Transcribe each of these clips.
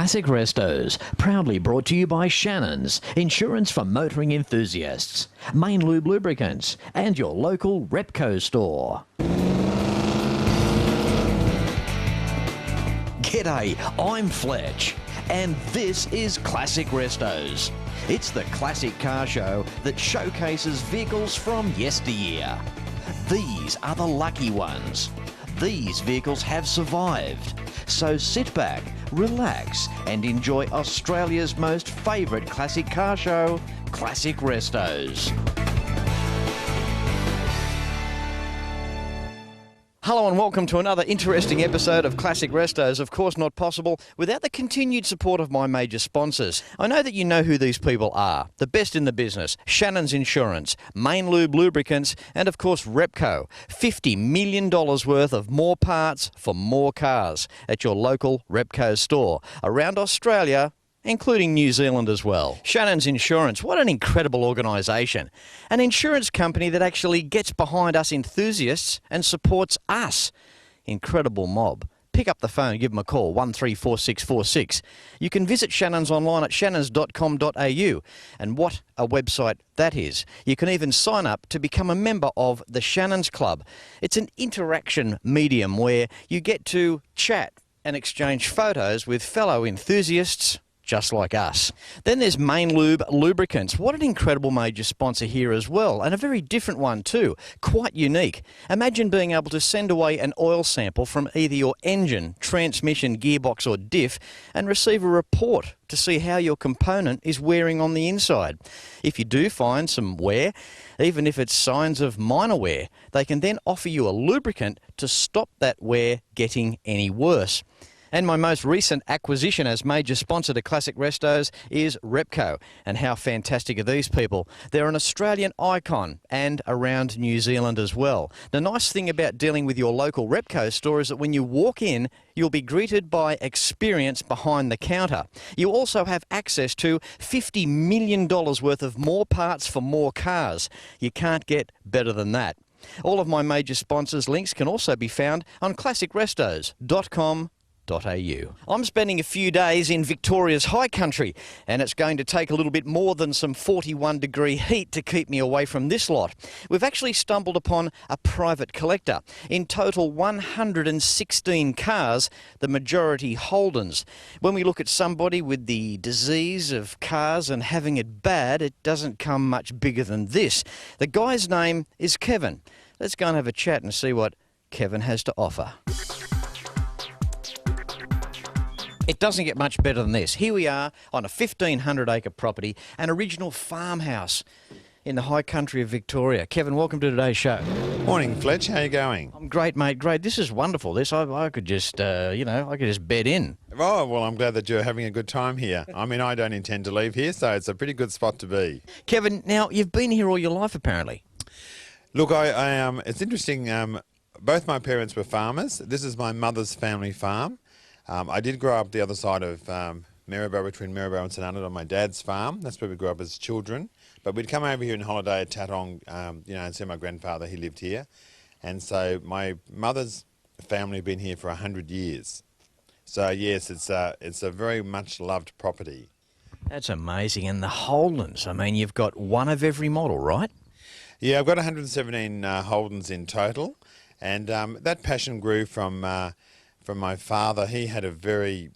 Classic Restos, proudly brought to you by Shannons, insurance for motoring enthusiasts, Main Lube Lubricants, and your local Repco store. G'day, I'm Fletch, and this is Classic Restos. It's the classic car show that showcases vehicles from yesteryear. These are the lucky ones. These vehicles have survived. So sit back, relax, and enjoy Australia's most favourite classic car show, Classic Restos. Hello and welcome to another interesting episode of Classic Restos. Of course not possible without the continued support of my major sponsors. I know that you know who these people are. The best in the business, Shannons Insurance, Main Lube Lubricants, and of course Repco. $50 million worth of more parts for more cars at your local Repco store around Australia, including New Zealand as well. Shannons Insurance, what an incredible organisation. An insurance company that actually gets behind us enthusiasts and supports us. Incredible mob. Pick up the phone, give them a call, 134646. You can visit Shannons online at shannons.com.au. And what a website that is. You can even sign up to become a member of the Shannons Club. It's an interaction medium where you get to chat and exchange photos with fellow enthusiasts just like us. Then there's Main Lube Lubricants. What an incredible major sponsor here as well, and a very different one too. Quite unique. Imagine being able to send away an oil sample from either your engine, transmission, gearbox or diff and receive a report to see how your component is wearing on the inside. If you do find some wear, even if it's signs of minor wear, they can then offer you a lubricant to stop that wear getting any worse. And my most recent acquisition as major sponsor to Classic Restos is Repco. And how fantastic are these people? They're an Australian icon and around New Zealand as well. The nice thing about dealing with your local Repco store is that when you walk in, you'll be greeted by experience behind the counter. You also have access to $50 million worth of more parts for more cars. You can't get better than that. All of my major sponsors' links can also be found on classicrestos.com.au. I'm spending a few days in Victoria's high country, and it's going to take a little bit more than some 41-degree heat to keep me away from this lot. We've actually stumbled upon a private collector. In total, 116 cars, the majority Holdens. When we look at somebody with the disease of cars and having it bad, it doesn't come much bigger than this. The guy's name is Kevin. Let's go and have a chat and see what Kevin has to offer. It doesn't get much better than this. Here we are on a 1,500-acre property, an original farmhouse in the high country of Victoria. Kevin, welcome to today's show. Morning, Fletch. How are you going? I'm great, mate. Great. This is wonderful. This I could just, I could just bed in. Oh, well, I'm glad that you're having a good time here. I mean, I don't intend to leave here, so it's a pretty good spot to be. Kevin, now you've been here all your life, apparently. Look, it's interesting. Both my parents were farmers. This is my mother's family farm. I did grow up the other side of Maryborough, between Maryborough and St Arnaud, on my dad's farm. That's where we grew up as children. But we'd come over here on holiday at Tatong, and see my grandfather. He lived here. And so my mother's family have been here for 100 years. So, yes, it's a very much loved property. That's amazing. And the Holdens, I mean, you've got one of every model, right? Yeah, I've got 117 Holdens in total. And that passion grew from my father. He had a very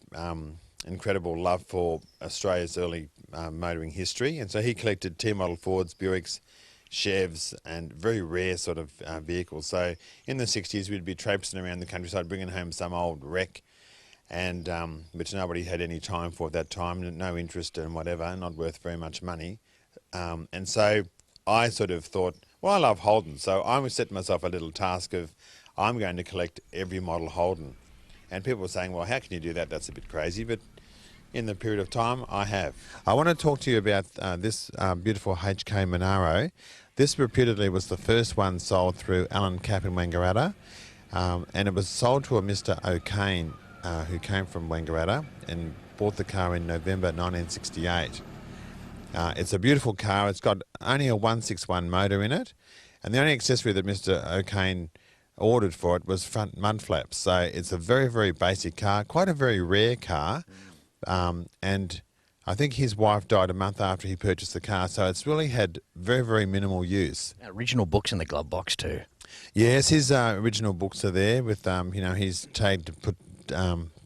incredible love for Australia's early motoring history, and so he collected T-model Fords, Buicks, Chevs, and very rare sort of vehicles. So in the 60s, we'd be traipsing around the countryside, bringing home some old wreck, and which nobody had any time for at that time, no interest in whatever, not worth very much money. And so I sort of thought, well, I love Holden, so I set myself a little task of, I'm going to collect every model Holden. And people were saying, well, how can you do that? That's a bit crazy. But in the period of time, I have. I want to talk to you about this beautiful HK Monaro. This reputedly was the first one sold through Alan Cap in Wangaratta. And it was sold to a Mr. O'Kane who came from Wangaratta and bought the car in November 1968. It's a beautiful car. It's got only a 161 motor in it. And the only accessory that Mr. O'Kane ordered for it was front mud flaps. So it's a very, very basic car, quite a very rare car. and I think his wife died a month after he purchased the car, so it's really had very, very minimal use. Original books in the glove box too. Yes, his original books are there with, he's tagged to put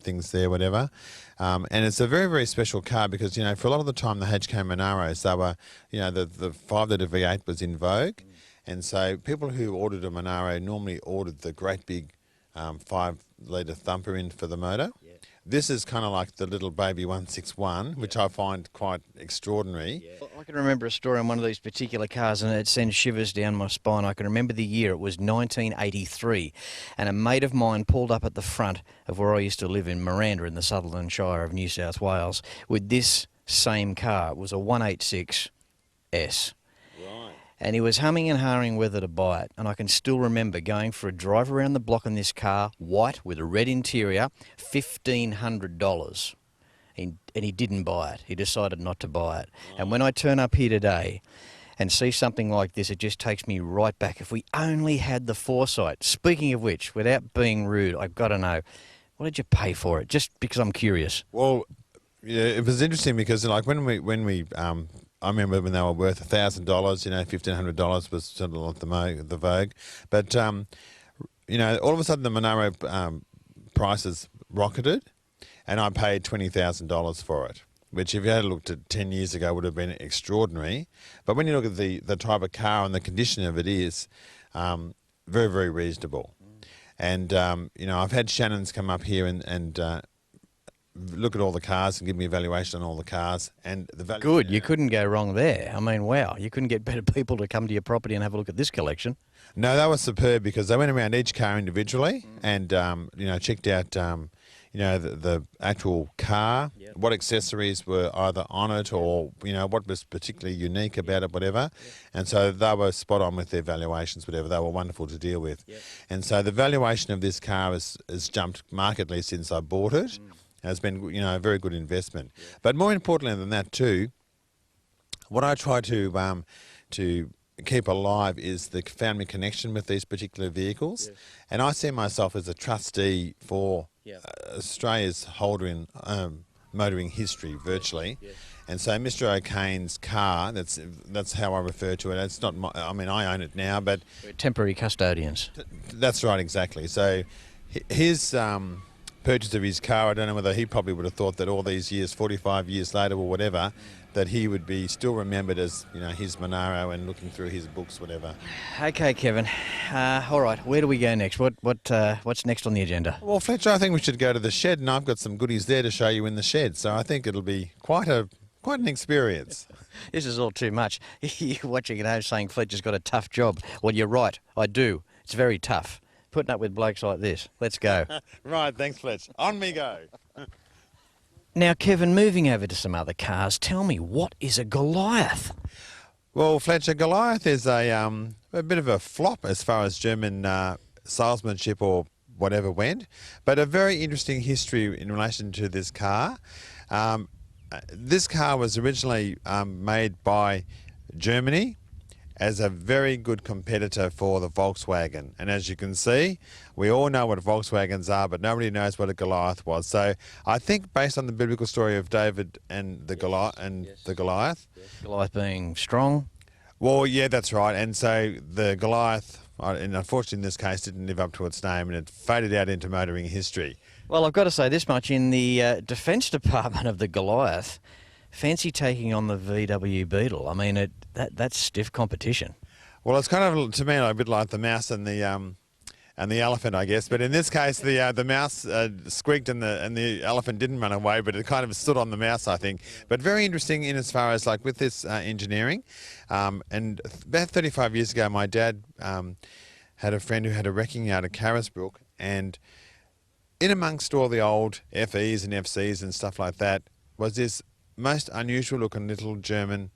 things there, whatever. And it's a very, very special car because, for a lot of the time the HK Monaros, they were, the 5-litre V8 was in vogue. And so people who ordered a Monaro normally ordered the great big 5-litre thumper in for the motor. Yeah. This is kind of like the little baby 161, which I find quite extraordinary. Yeah. I can remember a story on one of these particular cars and it sends shivers down my spine. I can remember the year, it was 1983, and a mate of mine pulled up at the front of where I used to live in Miranda in the Sutherland Shire of New South Wales with this same car. It was a 186S. And he was humming and hawing whether to buy it. And I can still remember going for a drive around the block in this car, white with a red interior, $1,500. And he didn't buy it. He decided not to buy it. Wow. And when I turn up here today and see something like this, it just takes me right back. If we only had the foresight. Speaking of which, without being rude, I've got to know, what did you pay for it? Just because I'm curious. Well, yeah, it was interesting because like when we I remember when they were worth $1,000, $1,500 was sort of like the vogue. But, all of a sudden the Monaro prices rocketed and I paid $20,000 for it, which if you had looked at 10 years ago would have been extraordinary. But when you look at the type of car and the condition of it is very, very reasonable. And, I've had Shannons come up here and look at all the cars and give me a valuation on all the cars and the value. Good, you couldn't go wrong there. I mean, wow, you couldn't get better people to come to your property and have a look at this collection. No, that was superb because they went around each car individually and checked out the actual car, yep. What accessories were either on it or what was particularly unique about it, whatever. Yep. And so they were spot on with their valuations, whatever. They were wonderful to deal with. Yep. And so the valuation of this car has jumped markedly since I bought it. Has been, a very good investment. Yeah. But more importantly than that too, what I try to keep alive is the family connection with these particular vehicles. Yes. And I see myself as a trustee for Australia's Holden motoring history, virtually. Yes. And so Mr. O'Kane's car, that's how I refer to it. It's not I own it now, but... We're temporary custodians. That's right, exactly. So his... purchase of his car, I don't know whether he probably would have thought that all these years, 45 years later or whatever, that he would be still remembered as, his Monaro and looking through his books, whatever. Okay, Kevin. All right, where do we go next? What's next on the agenda? Well, Fletcher, I think we should go to the shed, and I've got some goodies there to show you in the shed. So I think it'll be quite an experience. This is all too much. You're watching at home saying Fletcher's got a tough job. Well, you're right. I do. It's very tough. Putting up with blokes like this. Let's go. Right, thanks, Fletch. On we go. Now, Kevin, moving over to some other cars, tell me, what is a Goliath? Well, Fletcher, Goliath is a bit of a flop as far as German salesmanship or whatever went, but a very interesting history in relation to this car. This car was originally made by Germany as a very good competitor for the Volkswagen. And as you can see, we all know what Volkswagens are, but nobody knows what a Goliath was. So I think based on the biblical story of David and the Goliath, Goliath being strong. Well, yeah, that's right. And so the Goliath, and unfortunately in this case, didn't live up to its name and it faded out into motoring history. Well, I've got to say this much, in the defence department of the Goliath, fancy taking on the VW Beetle. I mean, that's stiff competition. Well, it's kind of, to me, a bit like the mouse and the elephant, I guess. But in this case, the mouse squeaked and the elephant didn't run away, but it kind of stood on the mouse, I think. But very interesting in as far as like with this engineering. And about 35 years ago, my dad had a friend who had a wrecking yard at Carisbrook, and in amongst all the old FEs and FCs and stuff like that was this most unusual looking little German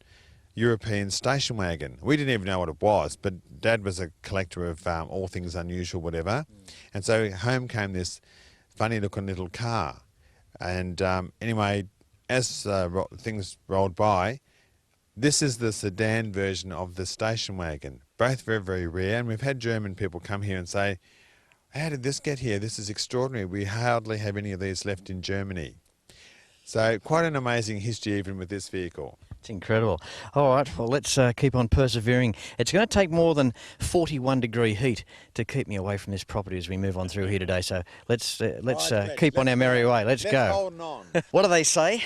European station wagon. We didn't even know what it was, but Dad was a collector of all things unusual, whatever. And so home came this funny looking little car. And anyway, as things rolled by, this is the sedan version of the station wagon. Both very, very rare. And we've had German people come here and say, how did this get here? This is extraordinary. We hardly have any of these left in Germany. So quite an amazing history even with this vehicle. It's incredible. All right, well, let's keep on persevering. It's going to take more than 41-degree heat to keep me away from this property as we move on through here today. So let's keep on our merry way. Let's go. Holding on. What do they say?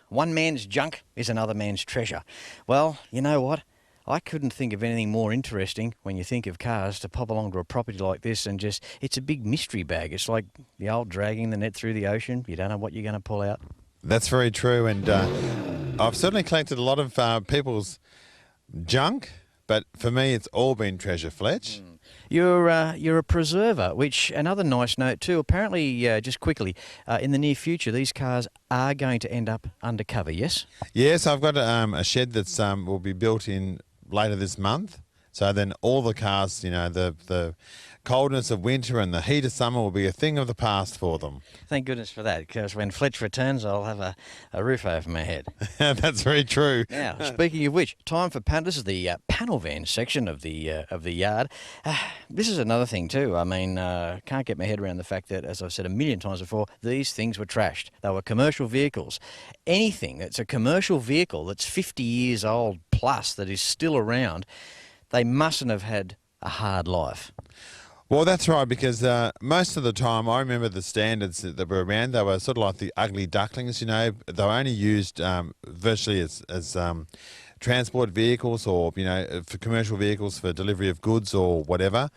One man's junk is another man's treasure. Well, you know what? I couldn't think of anything more interesting when you think of cars to pop along to a property like this and just, it's a big mystery bag. It's like the old dragging the net through the ocean. You don't know what you're going to pull out. That's very true, and I've certainly collected a lot of people's junk, but for me it's all been treasure, Fletch. You're a preserver, which another nice note too. Apparently, just quickly, in the near future, these cars are going to end up undercover, yes? Yes, I've got a shed that's will be built in later this month. So then all the cars, you know, the coldness of winter and the heat of summer will be a thing of the past for them. Thank goodness for that, because when Fletch returns, I'll have a roof over my head. That's very true. Now, speaking of which, time for this is the panel van section of the yard. This is another thing too. I mean, can't get my head around the fact that, as I've said a million times before, these things were trashed. They were commercial vehicles. Anything that's a commercial vehicle that's 50 years old plus that is still around, they mustn't have had a hard life. Well, that's right, because most of the time I remember the standards that were around, they were sort of like the ugly ducklings, you know. They were only used virtually as transport vehicles, or, you know, for commercial vehicles for delivery of goods or whatever.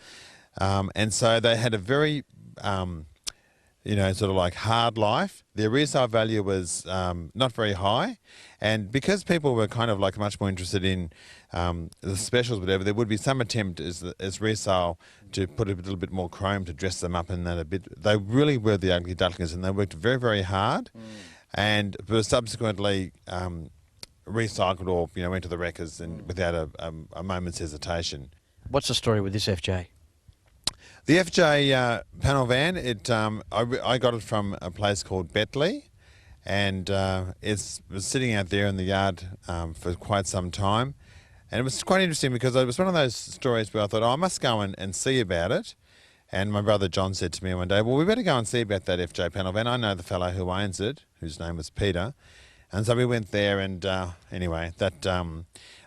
And so they had a very, you know, sort of like hard life. Their resale value was not very high. And because people were kind of like much more interested in the specials, whatever, there would be some attempt as resale to put a little bit more chrome to dress them up in that a bit. They really were the ugly ducklings, and they worked very, very hard, and were subsequently recycled or, you know, went to the wreckers and without a moment's hesitation. What's the story with this FJ? The FJ panel van, I got it from a place called Betley, and it was sitting out there in the yard for quite some time. And it was quite interesting because it was one of those stories where I thought, oh, I must go and see about it. And my brother John said to me one day, well, we better go and see about that FJ panel van. I know the fellow who owns it, whose name was Peter. And so we went there, and anyway, that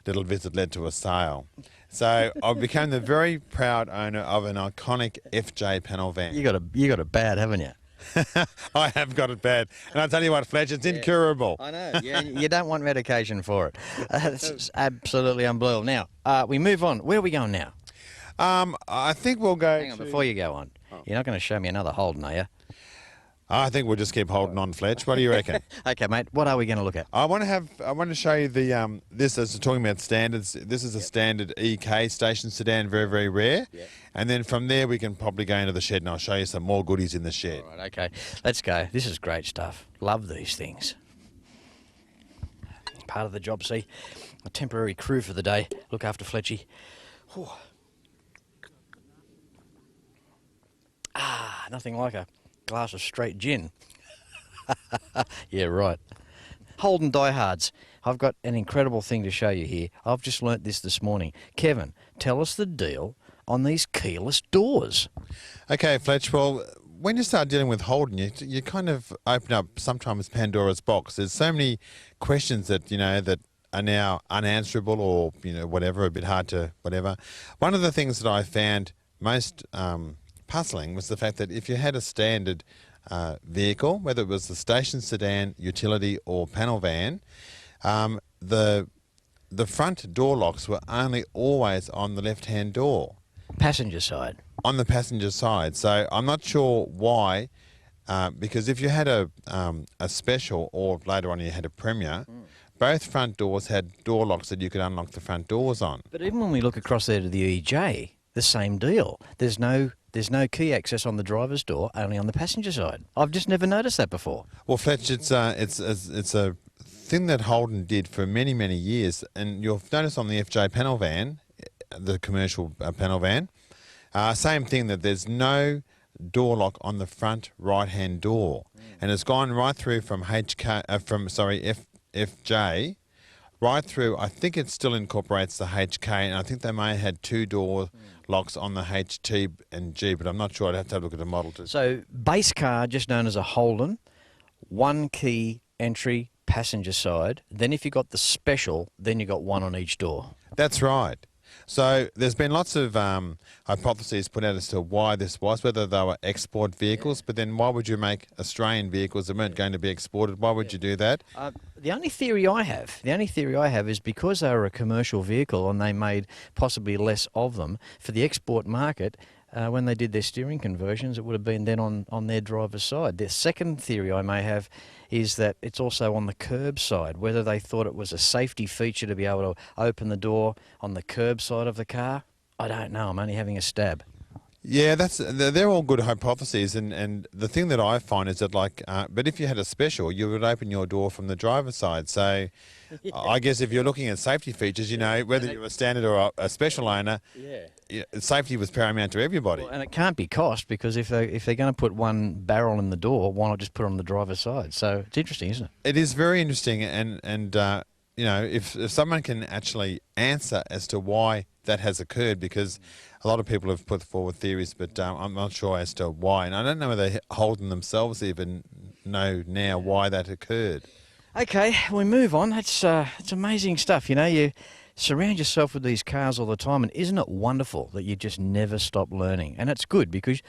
little visit led to a sale. So I became the very proud owner of an iconic FJ panel van. You got it bad, haven't you? I have got it bad. And I tell you what, Fletch, it's incurable. I know. Yeah, you don't want medication for it. It's absolutely unbelievable. Now, we move on. Where are we going now? I think we'll go. Hang on, before you go on. You're not going to show me another Holden, are you? I think we'll just keep holding on, Fletch. What do you reckon? Okay, mate. What are we going to look at? I want to show you the this, as we're talking about standards. This is a standard EK station sedan, very, very rare. Yeah. And then from there we can probably go into the shed, and I'll show you some more goodies in the shed. All right, okay. Let's go. This is great stuff. Love these things. Part of the job, see? A temporary crew for the day. Look after Fletchy. Whew. Ah, nothing like a glass of straight gin. Yeah, right. Holden diehards. I've got an incredible thing to show you here. I've just learnt this morning. Kevin, tell us the deal on these keyless doors. Okay, Fletch. Well, when you start dealing with Holden, you kind of open up sometimes Pandora's box. There's so many questions that, you know, that are now unanswerable, or, you know, whatever, a bit hard to whatever. One of the things that I found most puzzling was the fact that if you had a standard vehicle, whether it was the station sedan, utility or panel van, the front door locks were only always on the left-hand door. Passenger side. On the passenger side. So I'm not sure why, because if you had a special, or later on you had a Premier, both front doors had door locks that you could unlock the front doors on. But even when we look across there to the EJ, the same deal. There's no key access on the driver's door, only on the passenger side. I've just never noticed that before. Well, Fletch, it's a thing that Holden did for many, many years, and you'll notice on the FJ panel van, the commercial panel van, same thing, that there's no door lock on the front right-hand door, and it's gone right through from FJ. Right through, I think it still incorporates the HK, and I think they may have had two door locks on the HT and G, but I'm not sure. I'd have to have a look at the model too. So base car, just known as a Holden, one key entry, passenger side. Then if you got the special, then you got one on each door. That's right. So there's been lots of hypotheses put out as to why this was, whether they were export vehicles, but then why would you make Australian vehicles that weren't going to be exported? Why would you do that? The only theory I have is because they were a commercial vehicle and they made possibly less of them for the export market. When they did their steering conversions, it would have been then on their driver's side. The second theory I may have is that it's also on the curb side, whether they thought it was a safety feature to be able to open the door on the curb side of the car. I don't know. I'm only having a stab. Yeah, they're all good hypotheses, and the thing that I find is that but if you had a special, you would open your door from the driver's side. So, I guess if you're looking at safety features, whether you're a standard or a special owner, safety was paramount to everybody. Well, and it can't be cost, because if they're going to put one barrel in the door, why not just put it on the driver's side? So it's interesting, isn't it? It is very interesting, and if someone can actually answer as to why that has occurred, because a lot of people have put forward theories, but I'm not sure as to why. And I don't know whether Holden themselves even know now why that occurred. Okay, we move on. It's amazing stuff. You surround yourself with these cars all the time, and isn't it wonderful that you just never stop learning? And it's good, because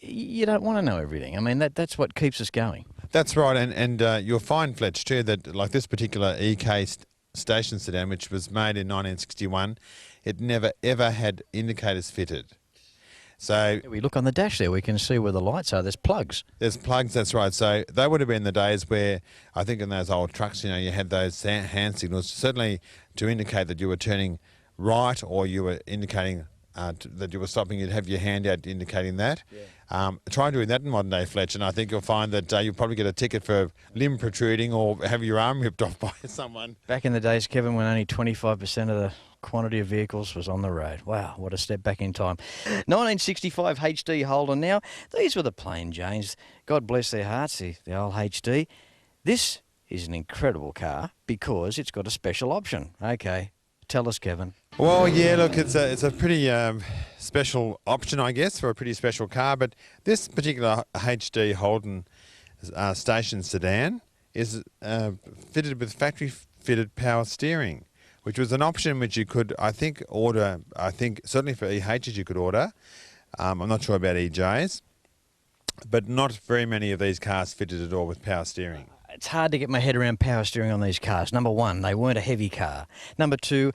you don't want to know everything. I mean, that's what keeps us going. That's right, and you'll find, Fletch, too, that like this particular EK station sedan, which was made in 1961, it never ever had indicators fitted. So we look on the dash there, we can see where the lights are. There's plugs. There's plugs, that's right. So they would have been the days where, I think in those old trucks, you had those hand signals, certainly to indicate that you were turning right, or you were indicating that you were stopping. You'd have your hand out indicating that. Yeah. Try doing that in modern day, Fletch, and I think you'll find that you'll probably get a ticket for limb protruding or have your arm ripped off by someone. Back in the days, Kevin, when only 25% of the quantity of vehicles was on the road. Wow, what a step back in time. 1965 HD Holden. Now, these were the plain Janes. God bless their hearts, the old HD. This is an incredible car because it's got a special option. Okay, tell us, Kevin. Well, yeah, look, it's a pretty special option, I guess, for a pretty special car. But this particular HD Holden station sedan is fitted with factory-fitted power steering, which was an option which you could, I think, order. I think certainly for EHs you could order. I'm not sure about EJs, but not very many of these cars fitted at all with power steering. It's hard to get my head around power steering on these cars. Number one, they weren't a heavy car. Number two,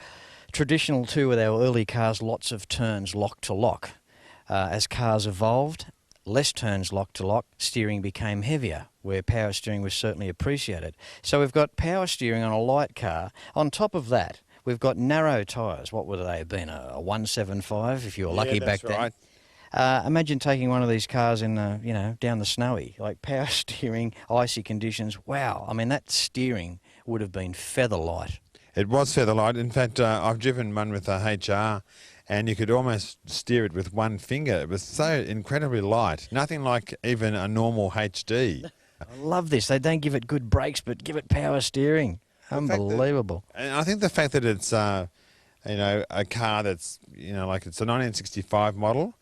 traditional too with our early cars, lots of turns lock to lock. As cars evolved, less turns lock to lock, steering became heavier, where power steering was certainly appreciated. So we've got power steering on a light car. On top of that, we've got narrow tyres. What would they have been? A 175 if you were lucky back then. Right. Imagine taking one of these cars in, down the snowy, like power steering, icy conditions. Wow, I mean, that steering would have been feather light. It was feather light. In fact, I've driven one with a HR, and you could almost steer it with one finger. It was so incredibly light. Nothing like even a normal HD. I love this. They don't give it good brakes, but give it power steering. Unbelievable. And I think the fact that it's, a car that's, like it's a 1965 model,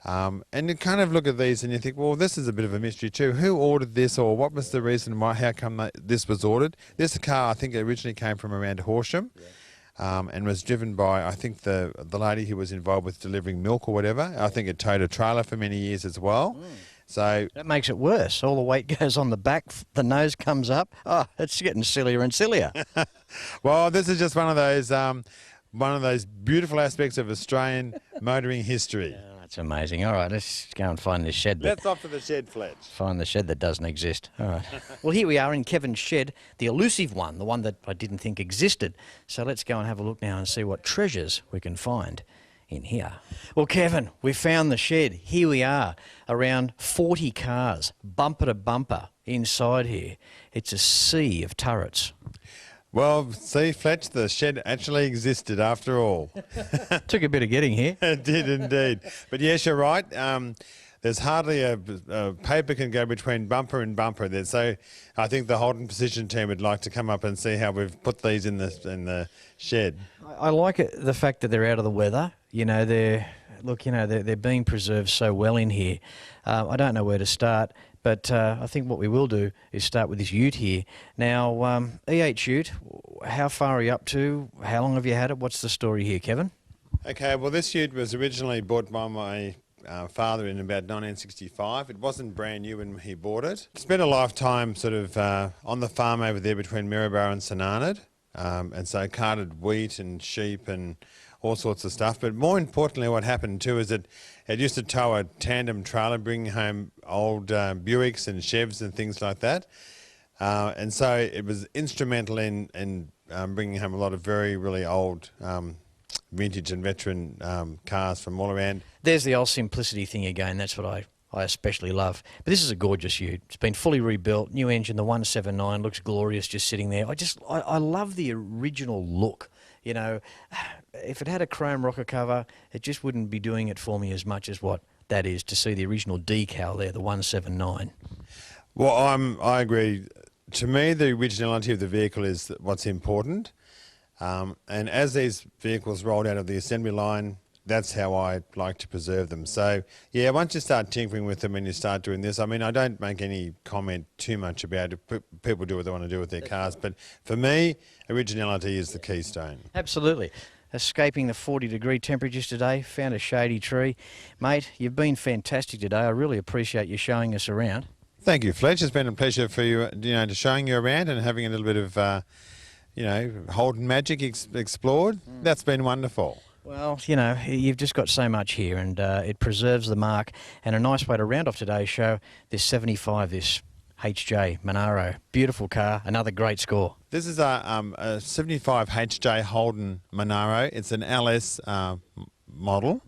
and you kind of look at these and you think, well, this is a bit of a mystery too. Who ordered this, or what was the reason why? How come this was ordered? This car, I think, originally came from around Horsham, and was driven by, I think, the lady who was involved with delivering milk or whatever. I think it towed a trailer for many years as well. So that makes it worse. All the weight goes on the back, the nose comes up. Oh, it's getting sillier and sillier. Well, this is just one of those beautiful aspects of Australian motoring history. That's amazing. All right, let's go and find this shed. Let's off to the shed, Fletch. Find the shed that doesn't exist. All right. Well, here we are in Kevin's shed, the elusive one, the one that I didn't think existed. So let's go and have a look now and see what treasures we can find in here. Well, Kevin, we found the shed. Here we are, around 40 cars, bumper to bumper, inside here. It's a sea of turrets. Well, see, Fletch, the shed actually existed after all. Took a bit of getting here. It did indeed. But yes, you're right. There's hardly a paper can go between bumper and bumper there. So I think the Holden Precision team would like to come up and see how we've put these in the shed. I like it, the fact that they're out of the weather. They're being preserved so well in here. I don't know where to start. But I think what we will do is start with this ute here. Now, E8 ute, how far are you up to? How long have you had it? What's the story here, Kevin? Okay, well, this ute was originally bought by my father in about 1965. It wasn't brand new when he bought it. Spent a lifetime sort of on the farm over there between Maryborough and Shannons, and so carted wheat and sheep and all sorts of stuff. But more importantly, what happened too is that it used to tow a tandem trailer, bringing home old Buicks and Chevs and things like that. And so it was instrumental in bringing home a lot of really old vintage and veteran cars from all around. There's the old simplicity thing again. That's what I especially love. But this is a gorgeous ute. It's been fully rebuilt. New engine, the 179, looks glorious just sitting there. I love the original look. You know, if it had a chrome rocker cover, it just wouldn't be doing it for me as much as what that is to see the original decal there, the 179. Well, I agree. To me, the originality of the vehicle is what's important. And as these vehicles rolled out of the assembly line, that's how I like to preserve them. So, yeah, once you start tinkering with them and you start doing this, I mean, I don't make any comment too much about it. People do what they want to do with their cars. But for me, originality is the keystone. Absolutely. Escaping the 40-degree temperatures today, found a shady tree. Mate, you've been fantastic today. I really appreciate you showing us around. Thank you, Fletch. It's been a pleasure for you, to showing you around and having a little bit of, Holden magic explored. That's been wonderful. Well, you've just got so much here, and it preserves the mark. And a nice way to round off today's show, this 75, this HJ Monaro. Beautiful car, another great score. This is a 75 HJ Holden Monaro. It's an LS model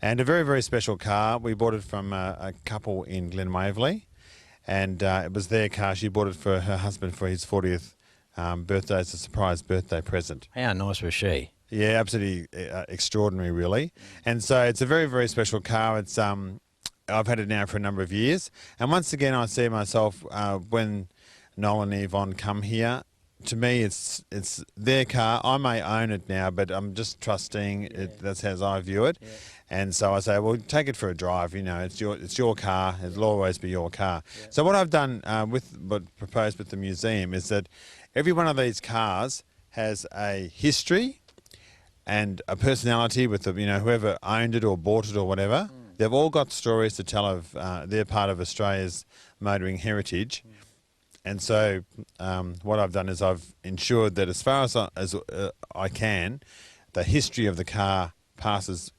and a very special car. We bought it from a couple in Glen Waverley, and it was their car. She bought it for her husband for his 40th birthday as a surprise birthday present. How nice was she? Yeah, absolutely extraordinary, really. And so it's a very special car. It's I've had it now for a number of years. And once again, I see myself when Noel and Yvonne come here. To me, it's their car. I may own it now, but I'm just trusting it. That's how I view it. Yeah. And so I say, well, take it for a drive. It's your car. It'll always be your car. Yeah. So what I've done proposed with the museum is that every one of these cars has a history and a personality with whoever owned it or bought it or whatever. They've all got stories to tell of their part of Australia's motoring heritage. And so what I've done is I've ensured that as far as I can, the history of the car passes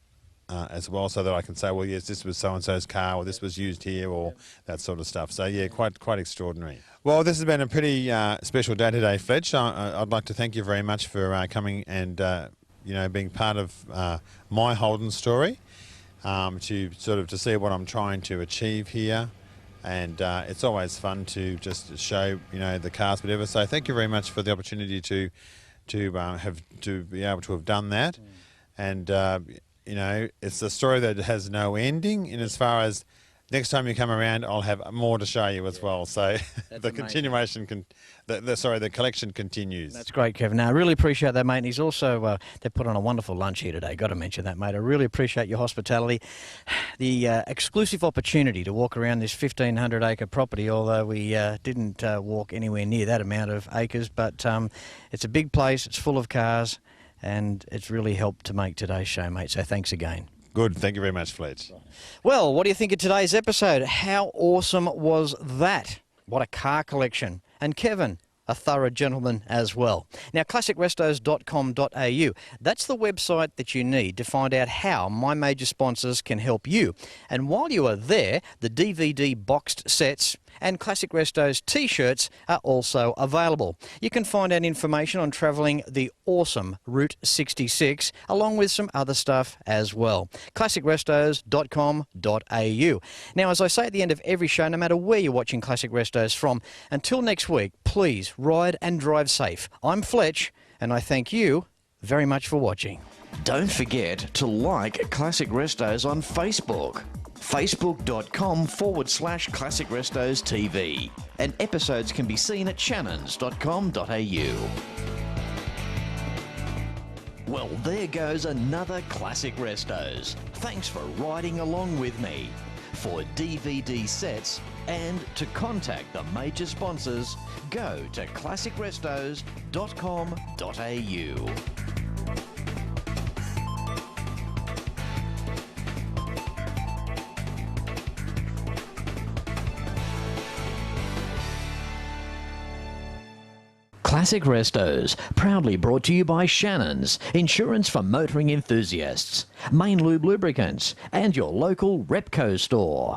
as well, so that I can say, well, yes, this was so-and-so's car, or this was used here, or that sort of stuff. So, yeah, quite extraordinary. Well, this has been a pretty special day today, Fletch. I'd like to thank you very much for coming and being part of my Holden story, to see what I'm trying to achieve here. And it's always fun to just show, the cars, whatever. So thank you very much for the opportunity to be able to have done that. And, it's a story that has no ending in as far as next time you come around, I'll have more to show you as well. So the continuation the collection continues. That's great, Kevin. Now, I really appreciate that, mate. And he's also, they put on a wonderful lunch here today. Got to mention that, mate. I really appreciate your hospitality. The exclusive opportunity to walk around this 1,500-acre property, although we didn't walk anywhere near that amount of acres. But it's a big place. It's full of cars. And it's really helped to make today's show, mate. So thanks again. Good. Thank you very much, Fletch. Well, what do you think of today's episode? How awesome was that? What a car collection. And Kevin, a thorough gentleman as well. Now, classicrestos.com.au. That's the website that you need to find out how my major sponsors can help you. And while you are there, the DVD boxed sets and Classic Restos t-shirts are also available. You can find out information on travelling the awesome Route 66 along with some other stuff as well. classicrestos.com.au. Now, as I say at the end of every show, no matter where you're watching Classic Restos from, until next week, please ride and drive safe. I'm Fletch, and I thank you very much for watching. Don't forget to like Classic Restos on Facebook. Facebook.com/Classic Restos TV. And episodes can be seen at shannons.com.au. Well, there goes another Classic Restos. Thanks for riding along with me. For DVD sets, And to contact the major sponsors, go to classicrestos.com.au. Classic Restos, proudly brought to you by Shannons, insurance for motoring enthusiasts, Main Lube Lubricants, and your local Repco store.